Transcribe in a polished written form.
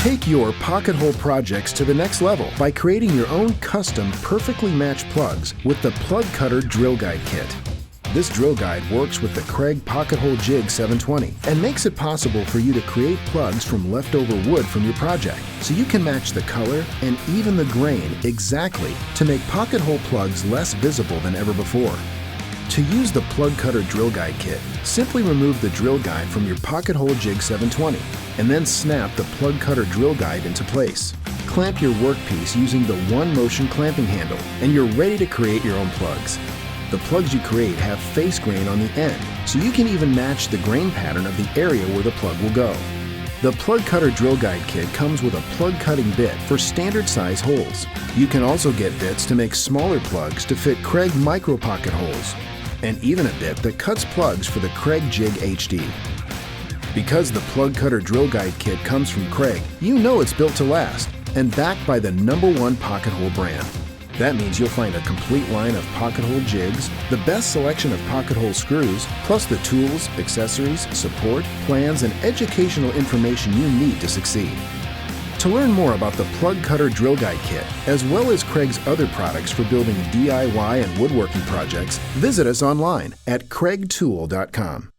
Take your pocket hole projects to the next level by creating your own custom, perfectly matched plugs with the Plug Cutter Drill Guide Kit. This drill guide works with the Kreg Pocket-Hole Jig 720 and makes it possible for you to create plugs from leftover wood from your project, so you can match the color and even the grain exactly to make pocket hole plugs less visible than ever before. To use the Plug Cutter Drill Guide Kit, simply remove the drill guide from your Pocket-Hole Jig 720 and then snap the Plug Cutter Drill Guide into place. Clamp your workpiece using the one motion clamping handle and you're ready to create your own plugs. The plugs you create have face grain on the end, so you can even match the grain pattern of the area where the plug will go. The Plug Cutter Drill Guide Kit comes with a plug cutting bit for standard size holes. You can also get bits to make smaller plugs to fit Kreg micro pocket holes, and even a bit that cuts plugs for the Kreg Jig HD. Because the Plug Cutter Drill Guide Kit comes from Kreg, you know it's built to last and backed by the #1 pocket hole brand. That means you'll find a complete line of pocket hole jigs, the best selection of pocket hole screws, plus the tools, accessories, support, plans, and educational information you need to succeed. To learn more about the Plug Cutter Drill Guide Kit, as well as Kreg's other products for building DIY and woodworking projects, visit us online at kregtool.com.